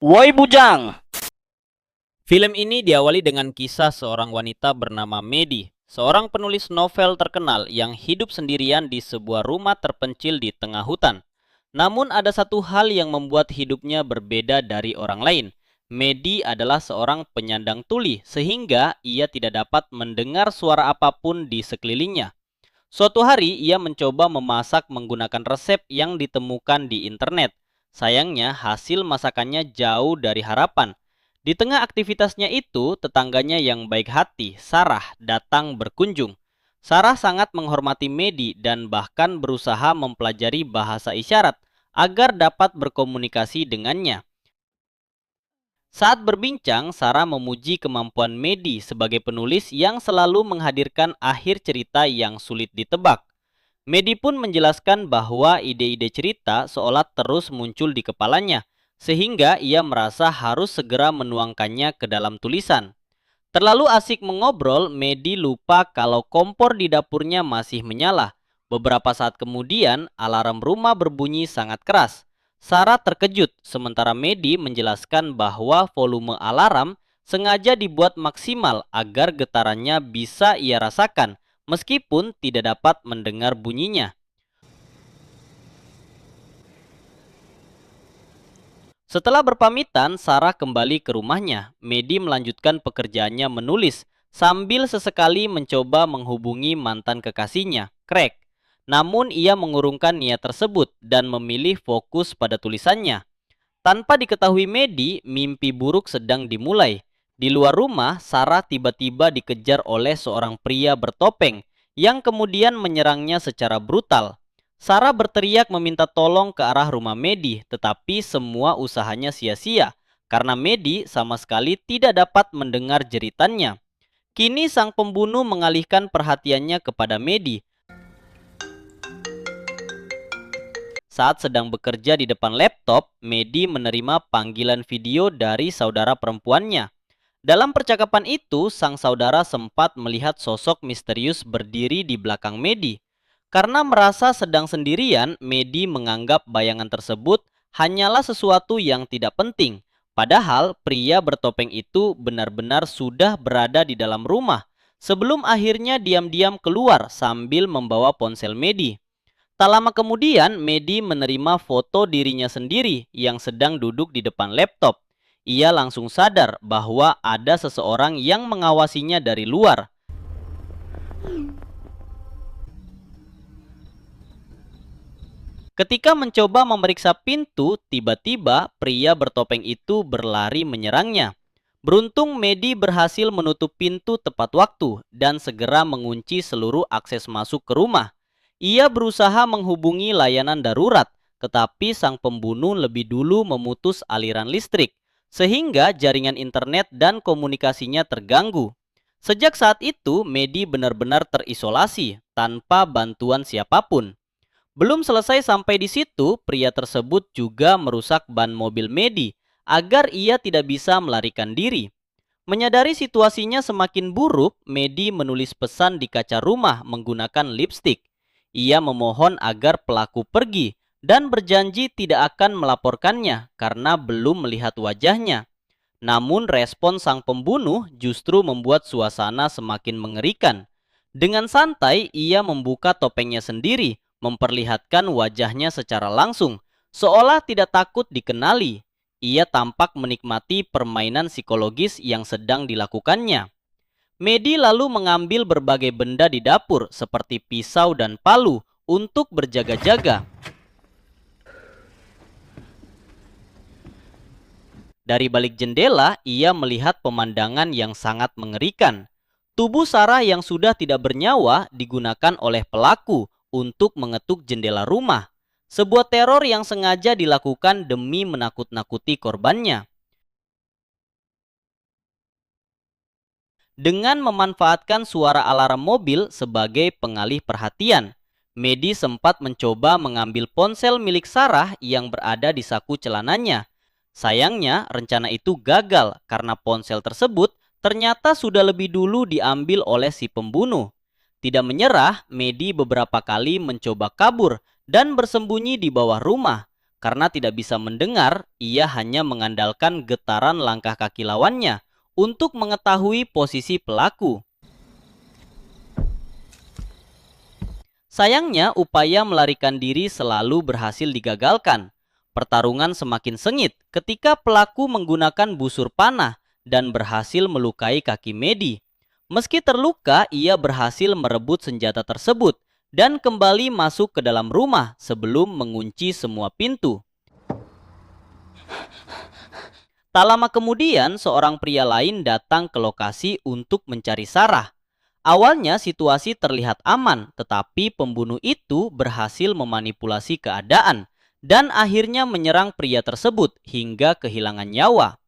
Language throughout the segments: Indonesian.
Woi bujang! Film ini diawali dengan kisah seorang wanita bernama Medi, seorang penulis novel terkenal yang hidup sendirian di sebuah rumah terpencil di tengah hutan. Namun ada satu hal yang membuat hidupnya berbeda dari orang lain. Medi adalah seorang penyandang tuli sehingga ia tidak dapat mendengar suara apapun di sekelilingnya. Suatu hari ia mencoba memasak menggunakan resep yang ditemukan di internet. Sayangnya hasil masakannya jauh dari harapan. Di tengah aktivitasnya itu, tetangganya yang baik hati, Sarah, datang berkunjung. Sarah sangat menghormati Medi dan bahkan berusaha mempelajari bahasa isyarat agar dapat berkomunikasi dengannya. Saat berbincang, Sarah memuji kemampuan Medi sebagai penulis yang selalu menghadirkan akhir cerita yang sulit ditebak. Medi pun menjelaskan bahwa ide-ide cerita seolah terus muncul di kepalanya, sehingga ia merasa harus segera menuangkannya ke dalam tulisan. Terlalu asik mengobrol, Medi lupa kalau kompor di dapurnya masih menyala. Beberapa saat kemudian, alarm rumah berbunyi sangat keras. Sarah terkejut, sementara Medi menjelaskan bahwa volume alarm sengaja dibuat maksimal agar getarannya bisa ia rasakan, meskipun tidak dapat mendengar bunyinya. Setelah berpamitan, Sarah kembali ke rumahnya. Medi melanjutkan pekerjaannya menulis, sambil sesekali mencoba menghubungi mantan kekasihnya, Craig. Namun ia mengurungkan niat tersebut dan memilih fokus pada tulisannya. Tanpa diketahui Medi, mimpi buruk sedang dimulai. Di luar rumah, Sarah tiba-tiba dikejar oleh seorang pria bertopeng yang kemudian menyerangnya secara brutal. Sarah berteriak meminta tolong ke arah rumah Medi, tetapi semua usahanya sia-sia karena Medi sama sekali tidak dapat mendengar jeritannya. Kini sang pembunuh mengalihkan perhatiannya kepada Medi. Saat sedang bekerja di depan laptop, Medi menerima panggilan video dari saudara perempuannya. Dalam percakapan itu, sang saudara sempat melihat sosok misterius berdiri di belakang Medi. Karena merasa sedang sendirian, Medi menganggap bayangan tersebut hanyalah sesuatu yang tidak penting. Padahal pria bertopeng itu benar-benar sudah berada di dalam rumah sebelum akhirnya diam-diam keluar sambil membawa ponsel Medi. Tak lama kemudian, Medi menerima foto dirinya sendiri yang sedang duduk di depan laptop. Ia langsung sadar bahwa ada seseorang yang mengawasinya dari luar. Ketika mencoba memeriksa pintu, tiba-tiba pria bertopeng itu berlari menyerangnya. Beruntung Medi berhasil menutup pintu tepat waktu dan segera mengunci seluruh akses masuk ke rumah. Ia berusaha menghubungi layanan darurat, tetapi sang pembunuh lebih dulu memutus aliran listrik, sehingga jaringan internet dan komunikasinya terganggu. Sejak saat itu, Medi benar-benar terisolasi tanpa bantuan siapapun. Belum selesai sampai di situ, pria tersebut juga merusak ban mobil Medi agar ia tidak bisa melarikan diri. Menyadari situasinya semakin buruk, Medi menulis pesan di kaca rumah menggunakan lipstik. Ia memohon agar pelaku pergi dan berjanji tidak akan melaporkannya karena belum melihat wajahnya. Namun respon sang pembunuh justru membuat suasana semakin mengerikan. Dengan santai, ia membuka topengnya sendiri, memperlihatkan wajahnya secara langsung, seolah tidak takut dikenali. Ia tampak menikmati permainan psikologis yang sedang dilakukannya. Medi lalu mengambil berbagai benda di dapur seperti pisau dan palu untuk berjaga-jaga. Dari balik jendela, ia melihat pemandangan yang sangat mengerikan. Tubuh Sarah yang sudah tidak bernyawa digunakan oleh pelaku untuk mengetuk jendela rumah. Sebuah teror yang sengaja dilakukan demi menakut-nakuti korbannya. Dengan memanfaatkan suara alarm mobil sebagai pengalih perhatian, Medi sempat mencoba mengambil ponsel milik Sarah yang berada di saku celananya. Sayangnya, rencana itu gagal karena ponsel tersebut ternyata sudah lebih dulu diambil oleh si pembunuh. Tidak menyerah, Medi beberapa kali mencoba kabur dan bersembunyi di bawah rumah. Karena tidak bisa mendengar, ia hanya mengandalkan getaran langkah kaki lawannya untuk mengetahui posisi pelaku. Sayangnya, upaya melarikan diri selalu berhasil digagalkan. Pertarungan semakin sengit ketika pelaku menggunakan busur panah dan berhasil melukai kaki Medi. Meski terluka, ia berhasil merebut senjata tersebut dan kembali masuk ke dalam rumah sebelum mengunci semua pintu. Tak lama kemudian, seorang pria lain datang ke lokasi untuk mencari Sarah. Awalnya situasi terlihat aman, tetapi pembunuh itu berhasil memanipulasi keadaan dan akhirnya menyerang pria tersebut hingga kehilangan nyawa.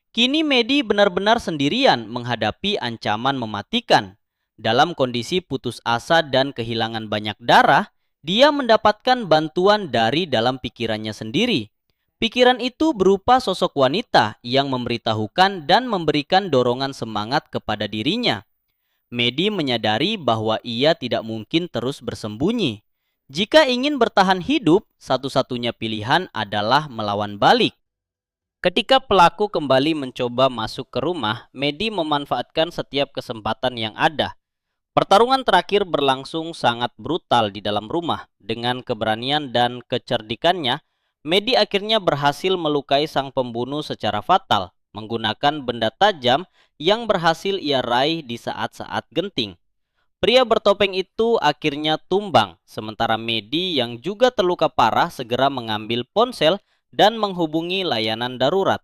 Kini Medi benar-benar sendirian menghadapi ancaman mematikan. Dalam kondisi putus asa dan kehilangan banyak darah, dia mendapatkan bantuan dari dalam pikirannya sendiri. Pikiran itu berupa sosok wanita yang memberitahukan dan memberikan dorongan semangat kepada dirinya. Medi menyadari bahwa ia tidak mungkin terus bersembunyi. Jika ingin bertahan hidup, satu-satunya pilihan adalah melawan balik. Ketika pelaku kembali mencoba masuk ke rumah, Medi memanfaatkan setiap kesempatan yang ada. Pertarungan terakhir berlangsung sangat brutal di dalam rumah. Dengan keberanian dan kecerdikannya, Medi akhirnya berhasil melukai sang pembunuh secara fatal menggunakan benda tajam yang berhasil ia raih di saat-saat genting. Pria bertopeng itu akhirnya tumbang, sementara Medi yang juga terluka parah segera mengambil ponsel dan menghubungi layanan darurat.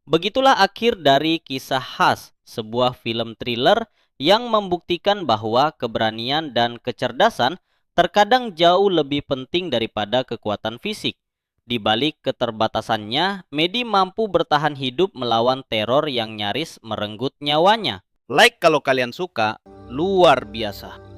Begitulah akhir dari Kisah Khas, sebuah film thriller yang membuktikan bahwa keberanian dan kecerdasan terkadang jauh lebih penting daripada kekuatan fisik. Di balik keterbatasannya, Medi mampu bertahan hidup melawan teror yang nyaris merenggut nyawanya. Like kalau kalian suka, luar biasa.